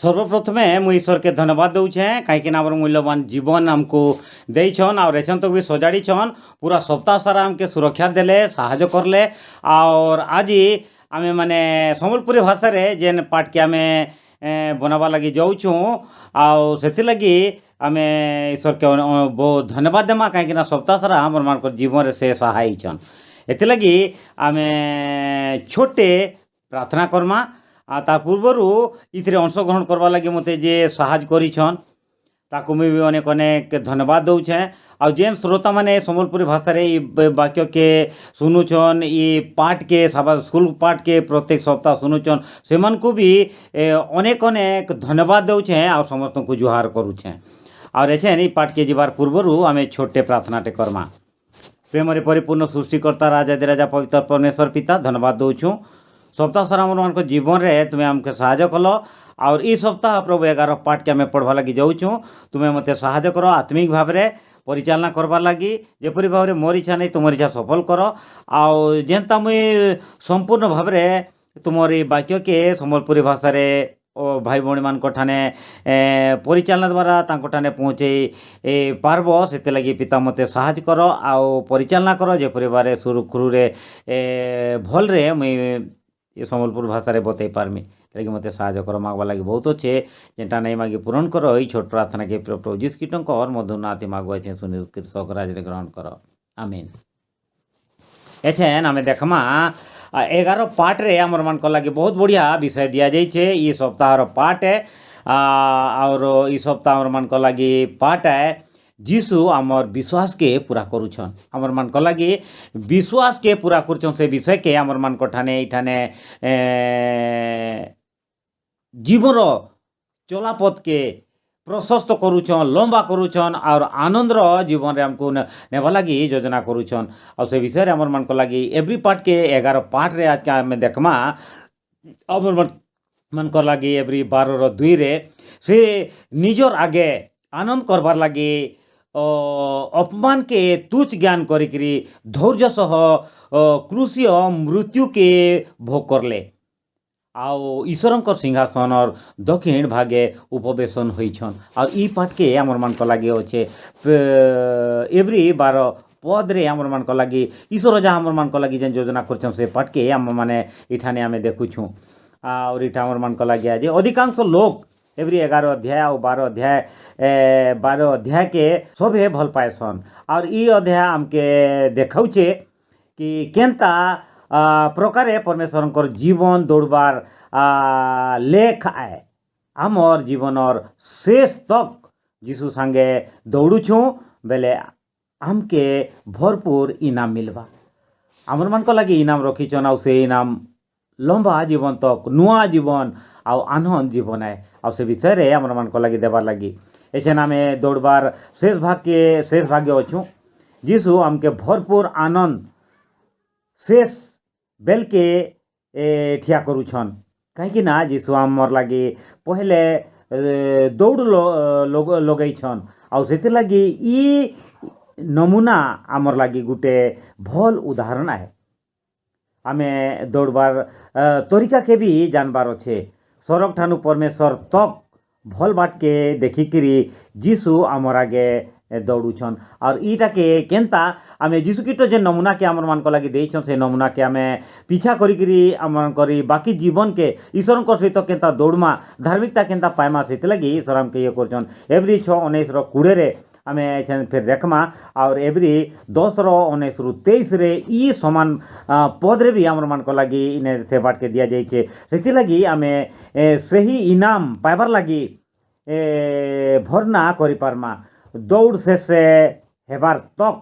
सर्वप्रथमे मुई ईश्वर के धन्यवाद दूचे कहीं आमर मूल्यवान जीवन आमको देछन और एछन तक भी सजाड़ीछन पूरा सप्ताह सारा आमके सुरक्षा देले साहाय्य करले और आज आमे माने सम्बलपुरी भाषा रे जेन पाठ के आमे बनावा लगी जाऊँ आउ से लगी आमे ईश्वर के बहुत धन्यवाद देमा कहीं सप्ताह सारा आमर मान जीवन रे से सहाय छन एति लगी आमे छोटे प्रार्थना करमा ता पूर्वरु इथिरे अंशग्रहण करवा लगी मते जे साहाय्य करिछन ताकू मुई भी अनेक अनेक धन्यवाद दउछे आ जेन श्रोता माने सम्बलपुरी भाषा रे वाक्य के सुनुछन ई पाठ के स्कूल पाठ के प्रत्येक सप्ताह सुनुछन सेमान को भी अनेक अनेक धन्यवाद दउछे आ समस्त को जुहार करूछे और एछे ई पाठ के जीवार पूर्वरु आमे छोटे प्रार्थनाटे करमा प्रेम परिपूर्ण सृष्टिकर्ता राजा पवित्र परमेश्वर पिता धन्यवाद दउछु सप्ताह सारा मान जीवन रे तुम्हें आमके साहाय्य कल और ई सप्ताह प्रभु 11 पाठ के आम पढ़वा लगी जाऊँ तुम्हें मत साहाय्य कर आत्मिक भाव में परिचालना करवार लगी जेपरी भाव में मोर इच्छा नहीं तुम इच्छा सफल कर आउ जेनता मुई संपूर्ण भाव में तुमरी वाक्य के सम्बलपुरी भाषा रे भाई भौणी मान ठाने परिचालना द्वारा ठाने पहुँचे पार्ब से लगी पिता मते साहाय्य कर आउ परिचालना कर जेपरी बारे सुरुखुरे भल रे मुई ये सम्बलपुर भाषा रे बतई पारमी लगे मत साहाय्य कर मागवा लगी बहुत अच्छे जेटा नहीं मांगी पूरण कर यही छोट प्रार्थना के प्रभु जीसस कीटों और मधुनाथी मागवा सुनील कृषक राज ग्रहण कर आमीन एछेन आमे देखमा 11 पाठ रे आमर मान लगी बहुत बढ़िया विषय दिया जाइए ये सप्ताह पाठ है और ये सप्ताह आमर मान लगी पाठ है जीशु आमर विश्वास के पूरा करुछन आमर मान लगी विश्वास के पूरा करुछन से विषय के आमर मान ठाने ठाने जीवन चलापथ के प्रशस्त करुछन लंबा करुछन और आनंद जीवन रे हमको नेवा लगी योजना करुछन और से विषय आमर मान लगी एवरी पार्ट के 11 पार्ट रे आज के आमे देखमा आमर मान लगी एवरी 12:2 रे से निजर आगे आनंद करबार लगी अपमान के तुच्छ ज्ञान करिकरी धैर्य सह क्रूसीय मृत्यु के भोग करले आउ ईश्वर सिंहासन और दक्षिण भागे उपवेशन होइछन और ई पाठ के आमर मान लगी अच्छे एवरी 12 पद रे आमर मान लगी ईश्वर जहाँ आमर मान लगी जेन योजना करछन से पाठ के आम माने इठाने आमे देखुछु और इठा आमर मान लगी आज अधिकांश लोग एवरी 11 अध्याय और 12 अध्याय के सभे भल पाएसन और ई अध्याय आमके देखाउछे कि केनता प्रकारे परमेश्वर जीवन दौड़बार लेख आए आमर जीवन और शेष तक जीशु संगे दौड़ुछु बेले आमके भरपूर इनाम मिलवा आमर मान लगी इनाम रखीछन और से इनाम लंबा जीवन तक नुआ जीवन आउ आनंद जीवन है और से विषय रे आमर मान लगी देवार लगी एछे नामे दौड़बार शेष भाग्य अच्छू जीशु आमके भरपूर आनंद शेष बेल के ठिया करुछन कहीं ना जीशु आमर लगी पहले दौड़ लगैछन और से लगी ई नमूना आमर लगी गुटे भल उदाहरण है आमे दौड़बार तरीका के भी जानबार अच्छे सरक ठानु परमेश्वर तक भल बाट के देखिकी जीशु आमर आगे दौड़ुछन और ईटा के केनता आमे जीशु कीट जे नमूना के आमर मान लगी देइछन से नमूना के आमे पीछा करी आमर करी बाकी जीवन के ईश्वर सहित केनता दौड़मा धार्मिकता केनता पाइमा से लगी ईश्वर आमके ये करछन एवरी 6:19-20 रे आमे फिर देखमा और एवरी 10:19-23 रे ई समान पद रे भी आमर मान लगी इने से बाट के दिया जाइए से लगी आमे सही इनाम पाइबार लगी भरना करि पारमा दौड़ शेष हेबार तक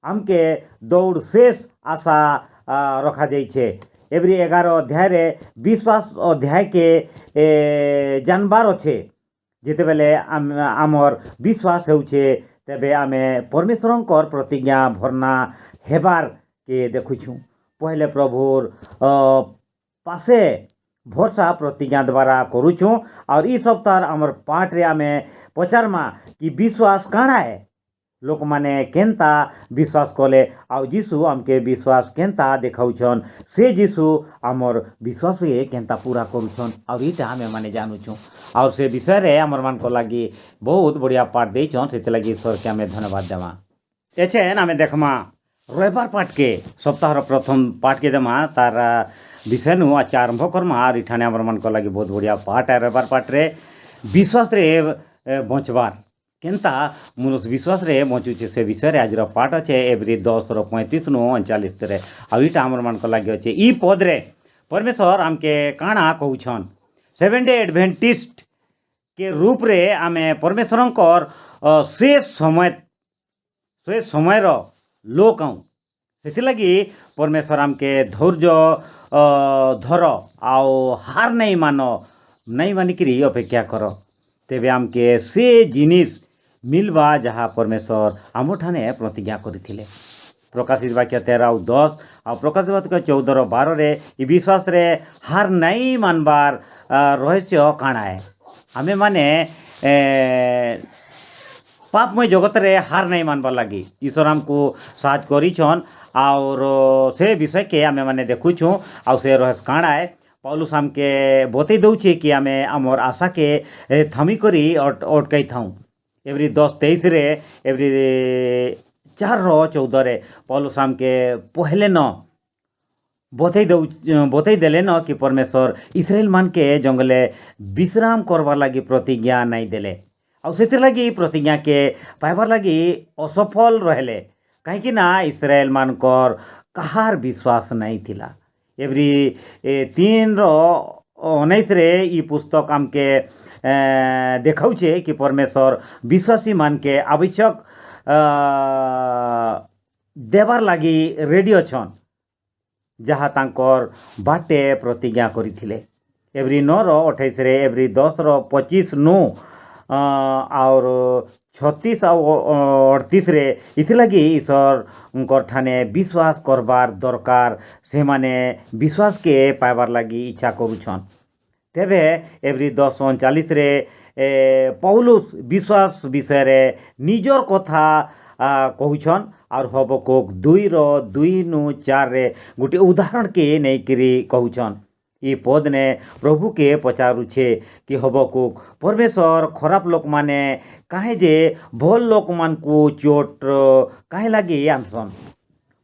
आमके दौड़ शेष आशा रखा जाइए एवरी 11 अध्याय रे विश्वास अध्याय के जानबार अच्छे जिते बेले आमर विश्वास होउछे तेबे आमे परमेश्वरंकर प्रतिज्ञा भरना हेबार के देखुछु पहले प्रभुर पासे भरसा प्रतिज्ञा द्वारा करुछु और ई सप्ताह आमर पाठ रे आमे पचारमा कि विश्वास काଣା है लोक माने केन्ता विश्वास कले आउ जीशु आमके विश्वास केन्ता देखाउछन से जीशु आमर विश्वास भी केन्ता पूरा करूछन और इटा आमे माने जानूछु और से विषय रे आमर मान को लागी बहुत बढ़िया पाठ देछन से लगी ईश्वर के आमे धन्यवाद देमा एछेन आमे देखमा रविवार पाठ के सप्ताहर प्रथम पाठ के देमा तार विषय नु आज आरंभ करमा और इठाने आमर मान को लागी बहुत बढ़िया पाठ है रविवार पाठ रे विश्वास रे बचबार केन्ता मनुष्य विश्वास रे बचुचे से विषय रे आज पाठ अच्छे एवरी 10:35 नु 39 रे आ इटा हमर मान को लागि अच्छे ई पद रे परमेश्वर आमके काणा कहउछन सेवन डे एडवेंटिस्ट के रूप रे आमे परमेश्वरंकर से समय रो लोक हूँ से लगी परमेश्वर आमके धैर्य धर आओ हार नहीं मानिकी अपेक्षा कर तेबे आमके से जिनिस मिलवा जहाँ परमेश्वर आम ठाने प्रतिज्ञा करथिले प्रकाशित वाक्य 13:10 आ प्रकाशित वाक्य 14:12 रे ई विश्वास रे हार नहीं मानबार रहस्य काणा है आमे माने पापमय जगत रे हार नहीं मानबार लगी ईश्वर आमको साथ करिछन और से विषय के आमे माने देखुछु आ से रहस्य काणा है पौलुस आमके बतई दौचे कि आमे आमर आशा के थमी करी अटकई थाऊँ एवरी 10:23 रे एवरी 4:14 रे पौलुस आमके पहले न बतई देले न कि परमेश्वर इस्राएल मान के जंगले विश्राम करवार लगी प्रतिज्ञा नहीं देले और से लगी प्रतिज्ञा के पाइबार लगी असफल रहले कहीं ना इस्राएल मानकर कहार विश्वास नहीं थिला एवरी 3:19 रे ई पुस्तक आमके देखाउछे कि परमेश्वर विश्वासी मान के आवश्यक देवार लगी रेडी अछन जहाँ तांकर बाटे प्रतिज्ञा करथिले एवरी 9:28 रे एवरी 10:25 नु और 36 और 38 रे इथिलागी ईश्वर ठाने विश्वास करबार दरकार से माने विश्वास के पाइबार लगी इच्छा करुछन तेबे एवरी 10:39 रे पौलुस विश्वास विषय रे निजर कथा कहूछन और हबकुक 2:2-4 रे गोटे उदाहरण के नैकरी कहूछन ई पद ने प्रभु के पचारुछे कि हबकुक परमेश्वर खराब लोक माने काहे जे भल लोक मान को चोट काहे लगी आनसन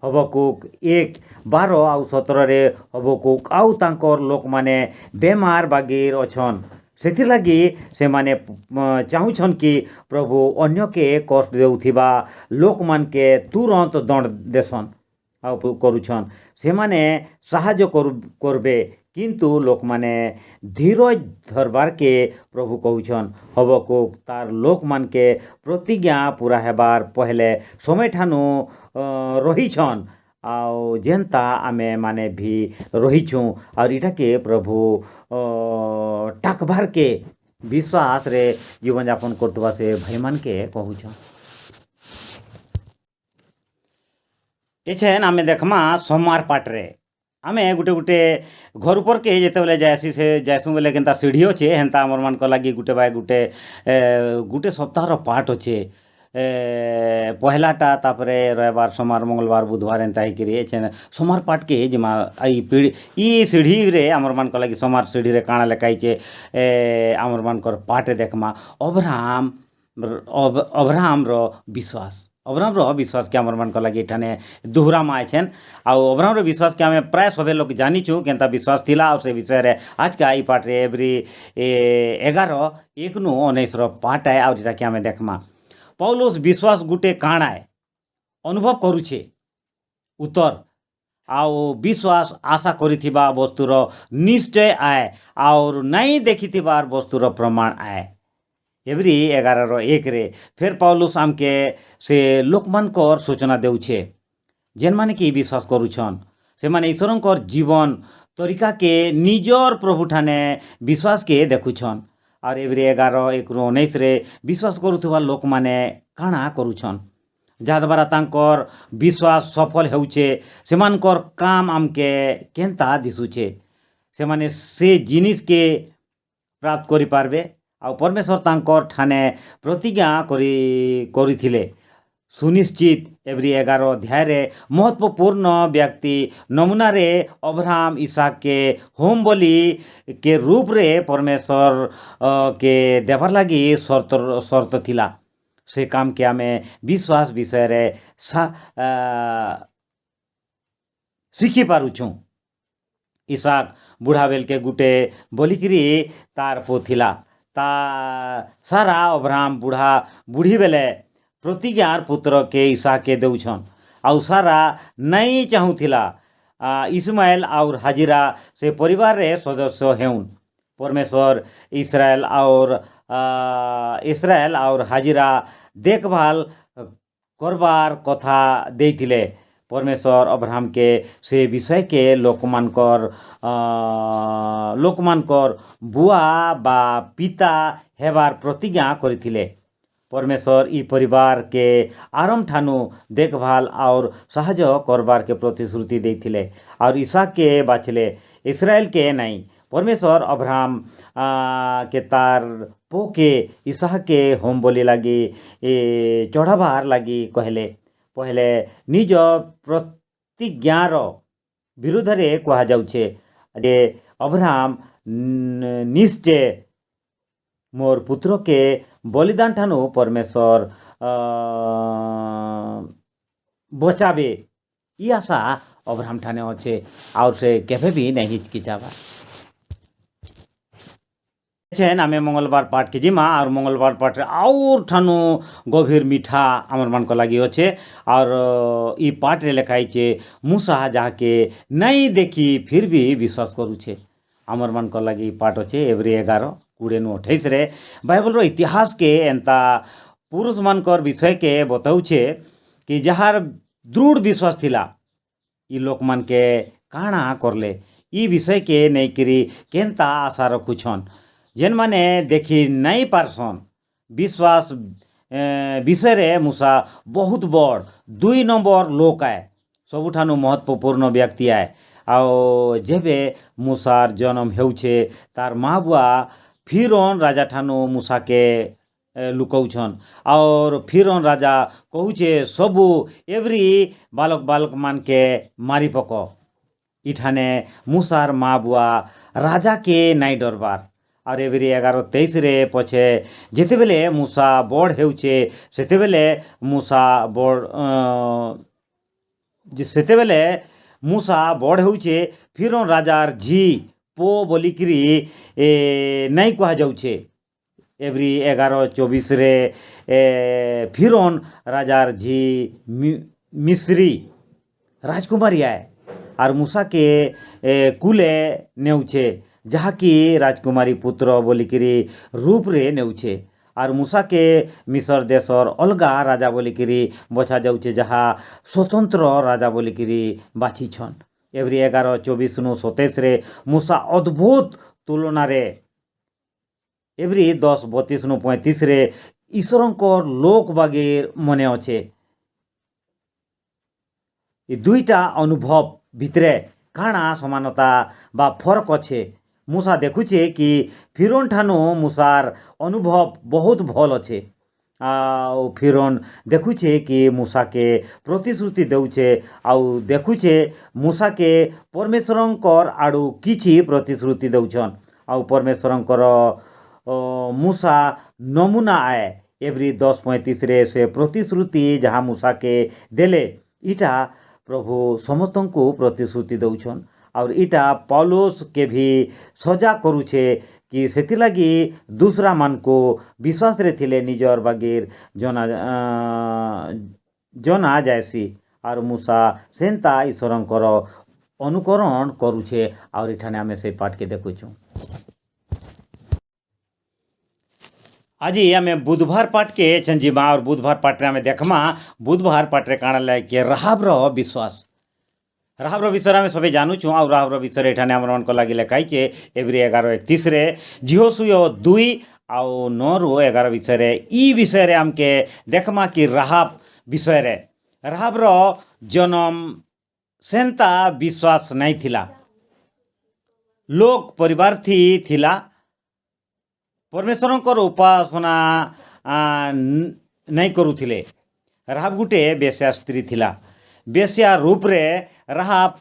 हबकुक 1:12 आउ 17 रे हबकुक आउ तांकर लोक माने बेमार बागीर अछन सेथि लगी से माने चाहूछन कि प्रभु अन्य के कष्ट देउथिबा लोक मान के तुरंत दंड देसन आउ करूछन से माने साहाय्य करबे किंतु लोक माने धीरज धरबार के प्रभु कहूछन हबकुक तार लोक मान के प्रतिज्ञा पूरा हेबार पहले समय ठानु रहीछन आउ जेनता आमे माने भी रहीछु और इटा के प्रभु टाकबार के विश्वास रे जीवन यापन करतबा से भाई मान के कहूछन एछेन आमे देखमा सोमवार पाठ रे आमे गुटे गुटे घर ऊपर के जेते बेले जायसी से जायसु बेले केनता सीढ़ी अच्छे हेन्ता आमर मान को लगी गुटे बाय गुटे गुटे सप्ताहर पाठ अच्छे पहलाटा तापरे रविवार सोमवार मंगलवार बुधवार एंता हिकरी एछेन सोमवार पाठ के जिमा आई पीढ़ी ई सीढ़ी रे आमर मान को लगी सोमवार सीढ़ी रे काणा लेखाइचे आमर मान कर पाठ देखमा अब्राहम रो विश्वास के आमर मान को लगी ठाने दोहरामा आछेन आउ अब्राहम रो विश्वास के आमे प्राय सभे लोग जानिछु केनता विश्वास थिला और से विषय रे आज का ई पाठ रे एवरी 11:1-19 रो पाठ है और इटा के आमे देखमा पौलुस विश्वास गुटे काणा है अनुभव करुछे उत्तर आउ विश्वास आशा करिथिबा वस्तुर निश्चय आए और नहीं देखिथिबार वस्तुर प्रमाण आए एवरी 11:1 रे फिर पौलुस आमके से लोकमानकर सूचना देउछे जेन माने कि विश्वास करुछन से माने ईश्वरंकर जीवन तरीका के निजर प्रभु ठाने विश्वास के देखुछन और एवरी 11:1-19 रे विश्वास करुथुबा लोक माने काणा करुछन जाद्वारा तांकर विश्वास सफल हेउछे सेमानकर काम आमके केनता दिसुछे से माने से जिनिस के प्राप्त करि पारबे आ परमेश्वर तांकर ठाने प्रतिज्ञा करिथिले सुनिश्चित एवरी 11 अध्याय महत्वपूर्ण व्यक्ति नमूना रे अब्राहम इसहाक के होम बलि के रूप रे परमेश्वर के देवार लगी शर्त थिला। से काम के आमे विश्वास विषय रे शिखी पारुछुं। इसहाक बुढ़ा बेल के गुटे बोलिकी तार पो थिला। ता सारा अब्राहम बुढ़ी बेले प्रतिज्ञार पुत्र के इसहाक के देउछन। आउ सारा नहीं चाहूथिला इस्माइल और हाजिरा से परिवार रे सदस्य हेउन। परमेश्वर इसराइल और हाजिरा देखभाल करबार कथा देइथिले। परमेश्वर अब्राहम के से विषय के लोकमानकर बुआ बा पिता हेबार प्रतिज्ञा करिथिले। परमेश्वर ई परिवार के आरंभ ठानु देखभाल और साहाय्य करबार के प्रतिश्रुति देइथिले और इसहाक के बाछले, इस्राएल के नहीं। परमेश्वर अब्राहम के तार पो के इसहाक के होम बोली लगी चढ़ाबार लगी कहले। पहले निज प्रतिज्ञार विरुद्ध रे कहा जाउछे जे अब्राहम निश्चय मोर पुत्र के बलिदान ठानु परमेश्वर बचाबे ई आशा अब्राहम ठाने अच्छे और से केभे भी नहीं हिचकिचाबा। आमे मंगलवार पाठ के जिमा और मंगलवार पाठ और ठानु गभीर मीठा आमर मान को लगी अच्छे और ई पाठ रे लिखाई छे मूसा जाके नहीं देखी फिर भी विश्वास करुछे। आमर मान को लगी पाठ अच्छे एवरी 11:20-28 रे बाइबल रो इतिहास के एंता पुरुष मानकर विषय के बताउछे कि जहार दृढ़ विश्वास थिला ई लोक मान के काଣା करले ई विषय के नहीं करी केनता आशा रखुछन। जेन माने देखी नहीं पारसन विश्वास विषय रे मूसा बहुत बड़ 2 नंबर लोक आए सबुठानु महत्वपूर्ण व्यक्ति आए। आओ जेबे मूसार जन्म हेउछे तार माँ बुआ फिरौन राजा ठानु मूसा के लुकौछन और फिरौन राजा कहूछे सबू एवरी बालक मान के मारी पक। इठाने मूसार माँ बुआ राजा के नहीं डरबार और एवरी 11:23 रे पछे जेते बेले मूसा बड़ हेउछे सेते बेले मूसा बड़ हेउछे फिरौन राजार झी पो बोलिकी नहीं कहा जाउछे। एवरी 11:24 रे फिरौन राजार झी मिस्री राजकुमारी आए और मूसा के कुले नेउछे जहा की राजकुमारी पुत्र बोलिकी रूप रे नेउछे और मूसा के मिस्र देशर अलगा राजा बोलिकी बछा जाउछे जहा स्वतंत्र राजा बोलिकी बाछी छन। एवरी 11:24-27 रे मूसा अद्भुत तुलना रे एवरी 10:32-35 रे ईश्वरंकर लोक बागेर मने अच्छे। ये दुईटा अनुभव भितरे काଣା समानता बा फरक अच्छे। मूसा देखुचे कि फिरौन ठानु मूसार अनुभव बहुत भल अच्छे आउ फिरौन देखुचे कि मूसा के प्रतिश्रुति देउछे आउ देखुचे मूसा के परमेश्वरंकर आड़ू किछि प्रतिश्रुति देउछन आउ परमेश्वरंकर मूसा नमूना आए। एवरी 10:35 रे से प्रतिश्रुति जहाँ मूसा के देले इटा प्रभु समस्तन को प्रतिश्रुति देउछन और इटा पौलुस के भी सजा करुछे कि सेति लगी दूसरा मान को विश्वास रे थिले निजर बागेर जना जायसी और मूसा सेंता ईश्वरंकर अनुकरण करुछे और इठाने आमे से पाठ के देखुछु। आज आमे बुधवार पाठ के चंजीमा और बुधवार पाठ रे आमे देखमा बुधवार पाठ रे काଣା लाय के राहाब विश्वास राहाब विषय आम सब जानूँ और राहाब विषय एठाने आम मन को लगे लिखाई एवरी 11:31 रे जिहोशुआ 2 आउ 9-11 विषय रे ई विषय रे आमके देखमा कि राहाब विषय रे राहाब जन्म सेंता विश्वास नहीं थिला लोक परिवार थी थिला परमेश्वरंकर उपासना नहीं करुथिले राहाब गुटे बेश्या स्त्री थिला। बेश्या रूप रे राहाब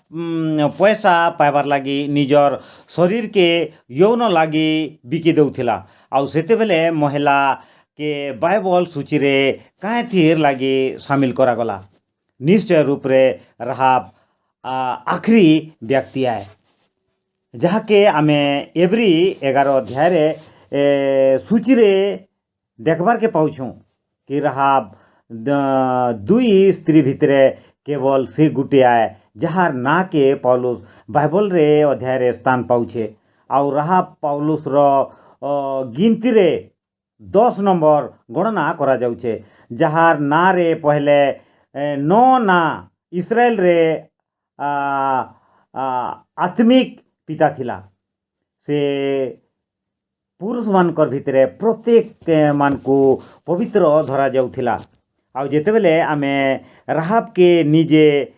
पैसा पाइबार लगी निजर शरीर के यौन लगी बिकी दउथिला। आउ सेते बेले महिला के बाइबल सूची रे काहे थीर लगी शामिल करागला। निश्चय रूप रे राहाब आखरी व्यक्ति आए जहाँके आमे एवरी 11 अध्याय रे सूची रे देखबार के पाउछूँ कि राहाब दुई स्त्री भितरे केवल से गुटे आए जहार ना के पौलुस बाइबल रे अध्याय रे स्थान पाउछे। आउ राहाब पौलुस रो गिनती रे 10 नंबर गणना करा जाउछे जहार ना रे पहले 9 ना इस्राएल रे आत्मिक पिता थिला। से पुरुष मानकर भितरे प्रत्येक मान को पवित्र धरा जाउथिला। आउ जेतेबेले आमे राहाब के निजे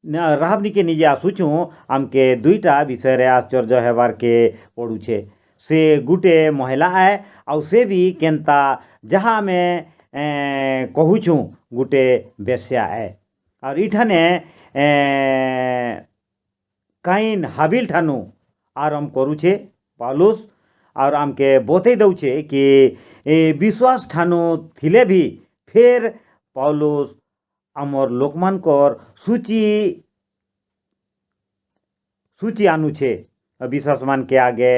राहाब निके निजे आसुचु आमके दुईटा विषय रे आश्चर्य हेबार के पड़ुछे। से गुटे महिला आए आउ से भी केनता जहाँ में कहूछु गुटे बेश्या आए। और इठाने काइन हाबिल ठानु आरंभ करुछे पौलुस और आमके बतई दउछे कि विश्वास ठानु थिले भी फिर पौलुस आमर लोकमानकर सूची आनुछे। विश्वास मान के आगे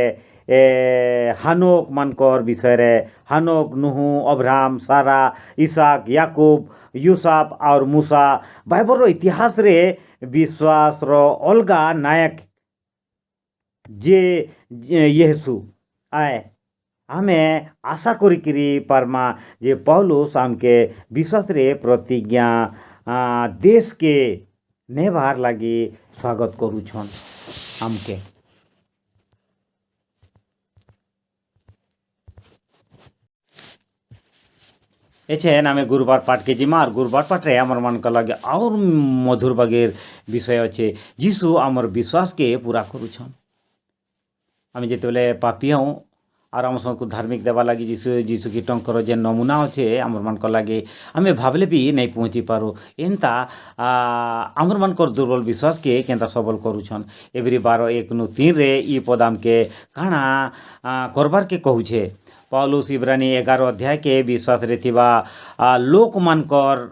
हानोक मानकर विषय रे हानोक नुहु अब्राहम सारा इसाक याकूब यूसुफ और मूसा बाइबल रो इतिहास रे विश्वास रो अलगा नायक जे यीशु आए। हमें आशा करी परमा जे पौलुस आमके विश्वास रे प्रतिज्ञा देश के नेबार लगी स्वागत करुछन। आमके एछे नामे गुरुवार पाठ के जिमा और गुरुवार पाठ रे आमर मन का लगे और मधुर बगेर विषय अच्छे जीशु आमर विश्वास के पूरा करुछन। आम जितेबले पापी हूँ और आम सबको धार्मिक देवा लगी जीशु कीटंकर जे नमूना अच्छे आमर मन का लगे आम भावले भी नहीं पहुँची पारो एंता आमर मनकर दुर्बल विश्वास के केंता सबल करुछन। एवरी 12:1-3 रे ई पद आमके काଣା करबार के कहूछे। पौलुस इब्रानी 11 अध्याय के विश्वास रे थिबा लोक मानकर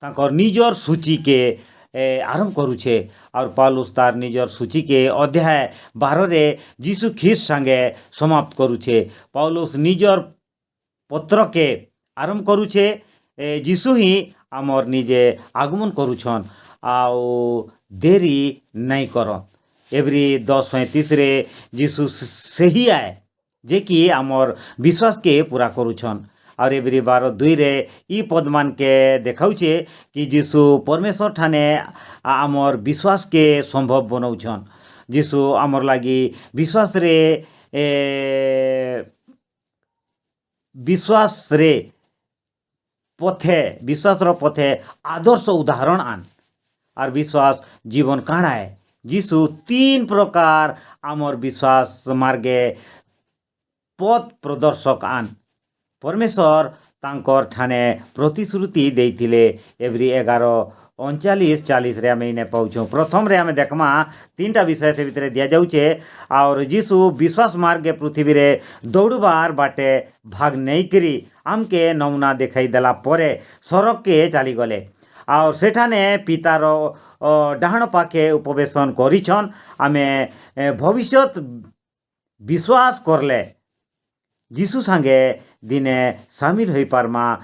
तांकर निजर सूची के आरंभ करुछे और पौलुस तार निजर सूची के अध्याय 12 रे जीशु ख्रीस्ट संगे समाप्त करुछे। पौलुस निजर पत्र के आरंभ करुछे जीशु ही आमर निजे आगमन करुछन आउ देरी नहीं करत। एवरी 10:37 रे जीशु सही आए जे कि आमर विश्वास के पूरा करुछन। और एवरी 12:2 रे ई पदमान के देखाउछे कि जीशु परमेश्वर ठाने आमर विश्वास के संभव बनाउछन। जीशु आमर लागी विश्वास रे पथे आदर्श उदाहरण आन और विश्वास जीवन काଣା है। जीशु 3 प्रकार आमर विश्वास मार्गे पथ प्रदर्शक आन परमेश्वर तांकर ठाने प्रतिश्रुति देइथिले। एवरी 11:39-40 रे आमे इने पाउछो। प्रथम रे आमे देखमा 3टा विषय से भितरे दिया जाउछे और जीशु विश्वास मार्गे पृथ्वी रे दौड़बार बाटे भाग नहीं करी आमके नमूना देखाई देला परे सड़क के चली गले और सेठाने पितार डाहण पाखे उपवेशन करिछन। आमे भविष्यत विश्वास करले जीशु संगे दिने सामिल हो पारमा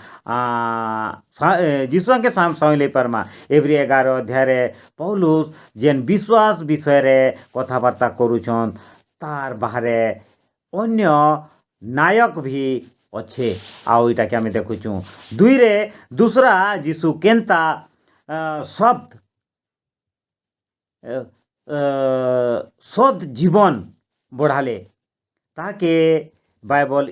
जीशु संगे सामिल हो पारमा। एवरी 11 अध्याय रे पौलुस जेन विश्वास विषय रे कथाबार्ता करुछन तार बाहरे अन्य नायक भी अच्छे आउ इटा के आमे देखुछु। 2 रे दूसरा जीशु केनता सद जीवन बढ़ाले ताके बाइबल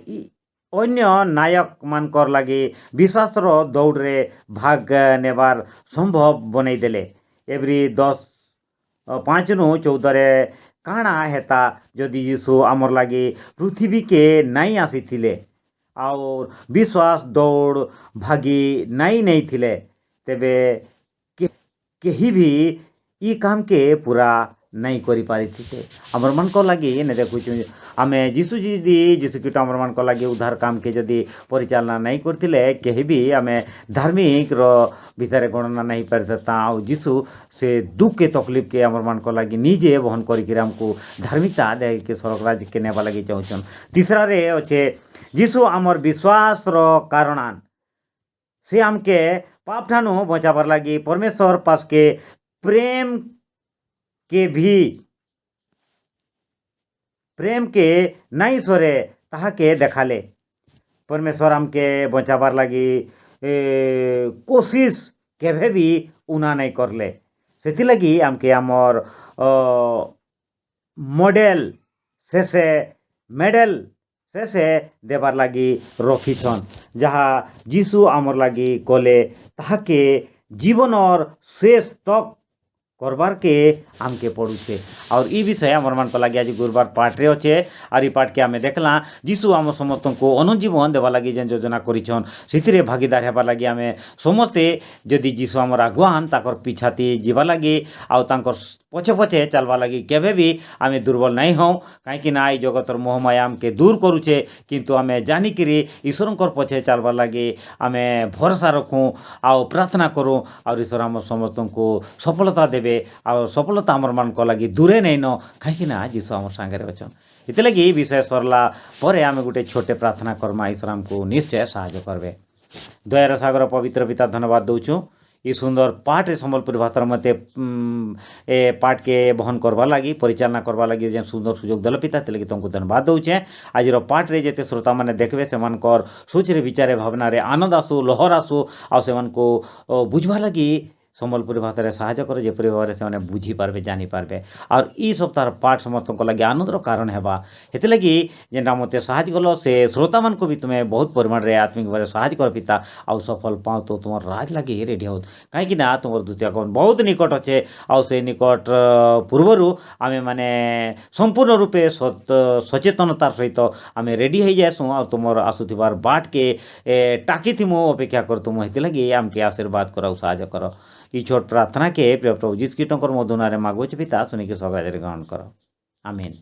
अन्य नायक मानकर लगे विश्वास रो दौड़ रे भाग नेबार संभव बनई देले। एवरी 10:5-14 रे काଣା हेता जदि यीशु आमर लगे पृथ्वी के नहीं आसी थिले और विश्वास दौड़ भागी नहीं थिले तेबे केही भी ई काम के पूरा नहीं करि पारिथिते हमर मन को लगी ने देखुछु आमे जीशु जीशु कीट हमर मन को लगी उद्धार काम के जदि परिचालना नहीं करथिले केही भी आमे धार्मिक रो भितरे गणना नहीं परता आ जीशु से दुख के तकलीफ के हमर मन को लगी निजे वहन करि के हमको धार्मिकता दे के स्वर्ग राज्य के नेबा लगी चाहछन तीसरा रे अच्छे जीशु हमर विश्वास रो कारणान से हमके पाप ठानु बचाबार लगी परमेश्वर पास के प्रेम के नहीं सरे ताहा के देखाले परमेश्वर हमके बचाबार लगी कोशिश केभे भी उना नहीं करले सेति लगी हमके हमर मॉडल से मेडल से देबार लगी रखीछन जहाँ जीशु आमर लगी कले ताहाके जीवन और शेष तक करबार के आमके पड़ुछे और ई विषय हमर मन को लगे आज गुरुवार पाठ रे अच्छे और ई पाठ के आमे देखला जीशु आम समस्त को अनुजीवन देवा लगी जेन योजना करिछन सिथिरे भागीदार हेबार लगी आमे समस्ते जदि जीशु आमर आगुआन ताकर पिछाती जीवा लगी आउ तांकर पछे पछे चलवा लगी केबे भी आमे दुर्बल नहीं हूँ कहीं ना ई जगतर मोहमाया आमके दूर करुचे किंतु आमे जानिकी ईश्वरंकर पछे चलवा लगी आमे भरोसा रखूँ आउ प्रार्थना करूँ और ईश्वर आम समस्त को सफलता देवे और सफलता आमर मान को लगी दूरे नहीं न कहीं ना जीशु आमर सांगे अच्छन इतने लगी विषय सरला पर आम गोटे छोटे प्रार्थना करमा ईश्वर आमको निश्चय साहाय्य करबे दयार सागर पवित्र पिता धन्यवाद दूँ ये सुंदर पाठ संबलपुर भाषा मते ए पाठ के बहन करवा लगी परिचालना करवा लगी जेन सुंदर सुजोग दल पिता लगी तुमको धन्यवाद दूचे आज पाठ रे जेते श्रोता मैंने देखबे से सोच रे विचारे भावना रे आनंद आसू लहर आसू आ से बुझवा लगी सम्बलपुरी भाषा साहाय्य करे जेपरि भाव से बुझी पारबे जानी पारबे और ई सप्ताह पाठ समस्त लगे आनंदर कारण हेबा हेते लगी जेनटा मते साहाय्य गलो से श्रोता मान को भी तुम्हें बहुत परिमाण रे आत्मिक भाव साहाय्य कर पिता आउ सफल पाओ तो तुम राज लगे रेडी हो कहीं ना तुम द्वितीय कौन बहुत निकट अच्छे आउ से निकट पूर्वर आमे माने संपूर्ण रूपे सचेतनतार सहित आम रेडी हो जाएसु आ तुम आसुथिबार बाट के टाकी थिमु अपेक्षा कर तुम हेते लगी आमके आशीर्वाद कर साहाय्य कर ई छोट प्रार्थना के प्रिय प्रभु जीसु कीटकर मधुनारे मागुच पिता सुनिके सगाई ग्रहण कर आमीन।